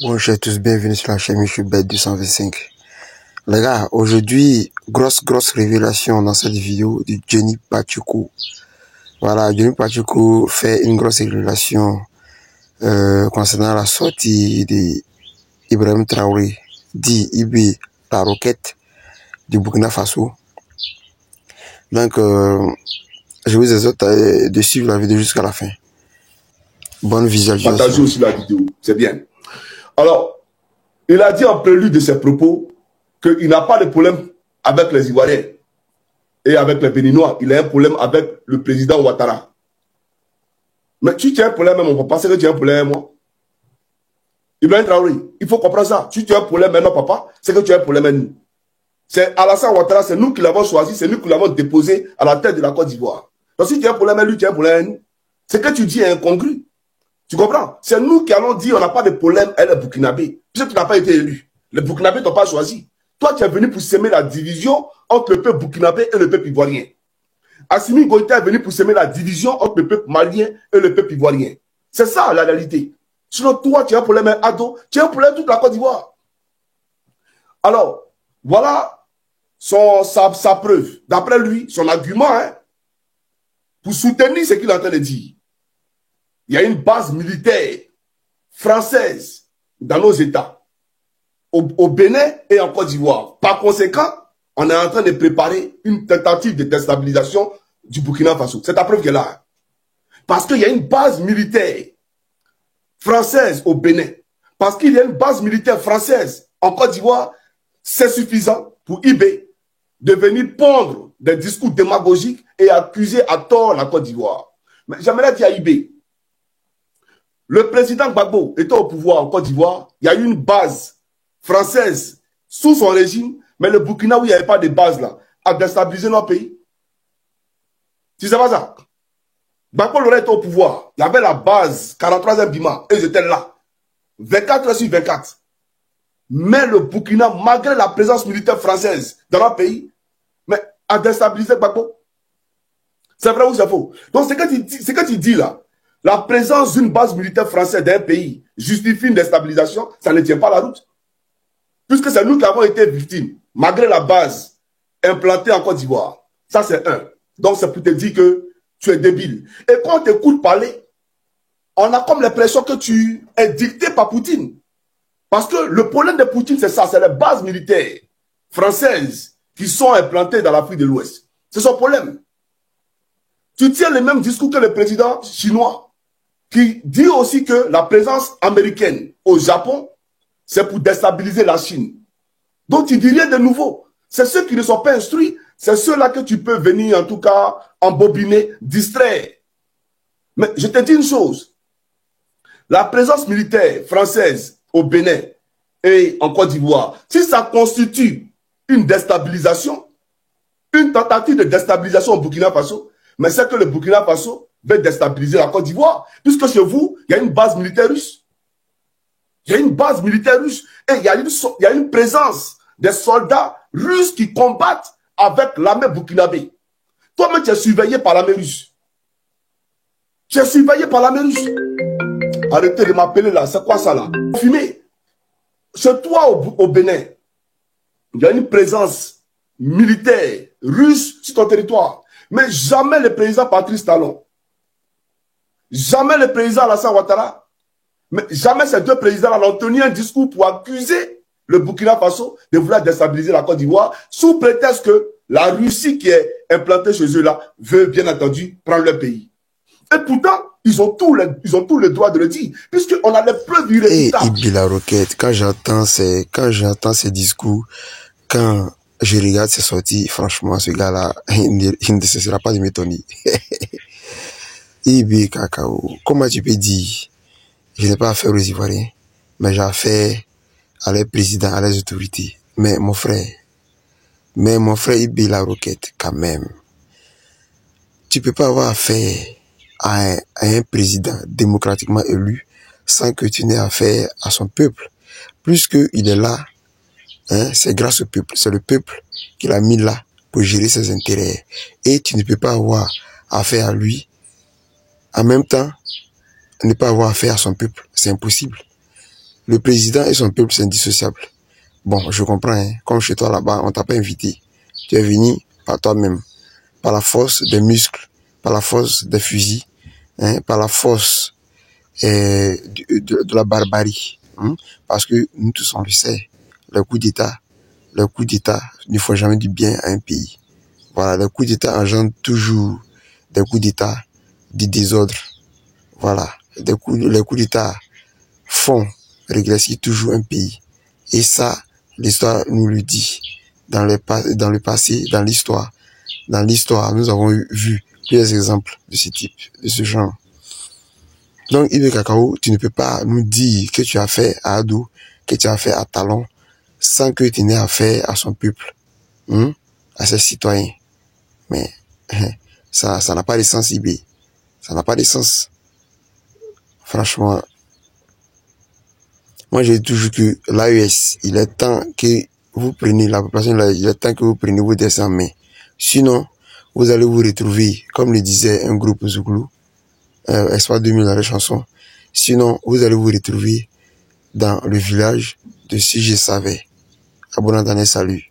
Bonjour à tous, bienvenue sur la chaîne YouTube Bet 225. Les gars, aujourd'hui, grosse révélation dans cette vidéo de Johnny Pacheco. Voilà, Johnny Pacheco fait une grosse révélation concernant la sortie d'Ibrahim Traoré, dit Ibi la Roquette du Burkina Faso. Donc, je vous exhorte de suivre la vidéo jusqu'à la fin. Bonne visualisation. Partagez aussi la vidéo, c'est bien. Alors, il a dit en prélude de ses propos qu'il n'a pas de problème avec les Ivoiriens et avec les Béninois. Il a un problème avec le président Ouattara. Mais tu as un problème, mon papa, c'est que tu as un problème, moi. Ibrahim Traoré, il faut comprendre ça. Si tu as un problème maintenant, papa, c'est que tu as un problème avec nous. C'est Alassane Ouattara, c'est nous qui l'avons choisi, c'est nous qui l'avons déposé à la tête de la Côte d'Ivoire. Donc si tu as un problème avec lui, tu as un problème avec nous. Ce que tu dis est incongru. Tu comprends? C'est nous qui allons dire on n'a pas de problème avec les Burkinabés. Puisque tu n'as pas été élu. Les Burkinabés ne t'ont pas choisi. Toi, tu es venu pour semer la division entre le peuple burkinabé et le peuple ivoirien. Assimi Goïta est venu pour semer la division entre le peuple malien et le peuple ivoirien. C'est ça la réalité. Sinon, toi, tu as un problème avec Ado, tu as un problème avec toute la Côte d'Ivoire. Alors, voilà sa preuve. D'après lui, son argument, pour soutenir ce qu'il est en train de dire. Il y a une base militaire française dans nos États, au Bénin et en Côte d'Ivoire. Par conséquent, on est en train de préparer une tentative de déstabilisation du Burkina Faso. C'est la preuve qu'elle a. Parce qu'il y a une base militaire française au Bénin. Parce qu'il y a une base militaire française en Côte d'Ivoire, c'est suffisant pour IB de venir pondre des discours démagogiques et accuser à tort la Côte d'Ivoire. Mais j'aimerais dire à IB, le président Gbagbo était au pouvoir en Côte d'Ivoire, il y a eu une base française sous son régime, mais le Burkina, où il n'y avait pas de base là, a déstabilisé notre pays. Tu sais pas ça? Gbagbo l'aurait été au pouvoir, il y avait la base 43e Bima, et ils étaient là, 24 heures sur 24. Mais le Burkina, malgré la présence militaire française dans notre pays, mais a déstabilisé Gbagbo. C'est vrai ou c'est faux? Donc ce que tu dis là, la présence d'une base militaire française d'un pays justifie une déstabilisation, ça ne tient pas la route. Puisque c'est nous qui avons été victimes, malgré la base implantée en Côte d'Ivoire. Ça, c'est un. Donc, c'est pour te dire que tu es débile. Et quand on t'écoute parler, on a comme l'impression que tu es dicté par Poutine. Parce que le problème de Poutine, c'est ça, c'est les bases militaires françaises qui sont implantées dans l'Afrique de l'Ouest. C'est son problème. Tu tiens le même discours que le président chinois, qui dit aussi que la présence américaine au Japon, c'est pour déstabiliser la Chine. Donc tu dis rien de nouveau. C'est ceux qui ne sont pas instruits, c'est ceux-là que tu peux venir en tout cas embobiner, distraire. Mais je te dis une chose, la présence militaire française au Bénin et en Côte d'Ivoire, si ça constitue une déstabilisation, une tentative de déstabilisation au Burkina Faso, mais c'est que le Burkina Faso veut déstabiliser la Côte d'Ivoire, puisque chez vous, il y a une base militaire russe. Il y a une base militaire russe et il y a une présence des soldats russes qui combattent avec l'armée burkinabé. Toi-même, tu es surveillé par l'armée russe. Tu es surveillé par l'armée russe. Arrêtez de m'appeler là, c'est quoi ça là? Fumé. Chez toi au Bénin, il y a une présence militaire russe sur ton territoire. Mais jamais le président Patrice Talon, jamais le président Alassane Ouattara, mais jamais ces deux présidents n'ont tenu un discours pour accuser le Burkina Faso de vouloir déstabiliser la Côte d'Ivoire sous prétexte que la Russie qui est implantée chez eux là veut bien entendu prendre leur pays. Et pourtant, ils ont tout le droit de le dire, puisqu'on a les preuves irréfutables. Ibi la Roquette, quand j'entends ces discours, quand je regarde ses sorties, franchement, ce gars-là, il ne cessera pas de m'étonner. Ibi Cacao, comment tu peux dire, je n'ai pas affaire aux Ivoiriens, mais j'ai affaire à les présidents, à les autorités. Mais mon frère Ibi la Roquette, quand même, tu peux pas avoir affaire à un président démocratiquement élu sans que tu n'aies affaire à son peuple. Plus qu'il est là, c'est grâce au peuple, c'est le peuple qui l'a mis là pour gérer ses intérêts. Et tu ne peux pas avoir affaire à lui, en même temps, ne pas avoir affaire à son peuple. C'est impossible. Le président et son peuple, c'est indissociable. Bon, je comprends, hein. Comme chez toi là-bas, on t'a pas invité. Tu es venu par toi-même, par la force des muscles, par la force des fusils, hein, par la force de la barbarie. Hein, parce que nous tous, on le sait, le coup d'État ne font jamais du bien à un pays. Voilà, les coups d'État engendrent toujours des coups d'État, du désordre. Voilà, les coups d'État font régresser toujours un pays. Et ça, l'histoire nous le dit. Dans le passé, dans l'histoire, nous avons vu plusieurs exemples de ce type, de ce genre. Donc, Ibe Kakao, tu ne peux pas nous dire que tu as fait à Adou, que tu as fait à Talon, sans que tu n'aies affaire à son peuple, hein, à ses citoyens. Mais ça n'a pas de sens, Ibe. Ça n'a pas de sens. Franchement, moi j'ai toujours que l'AES, il est temps que vous preniez, la population, il est temps que vous preniez vos destins en main. Sinon, vous allez vous retrouver, comme le disait un groupe Zouglou, Espoir 2000 dans la chanson. Sinon, vous allez vous retrouver dans le village de Si je savais. Abonnez-vous, salut.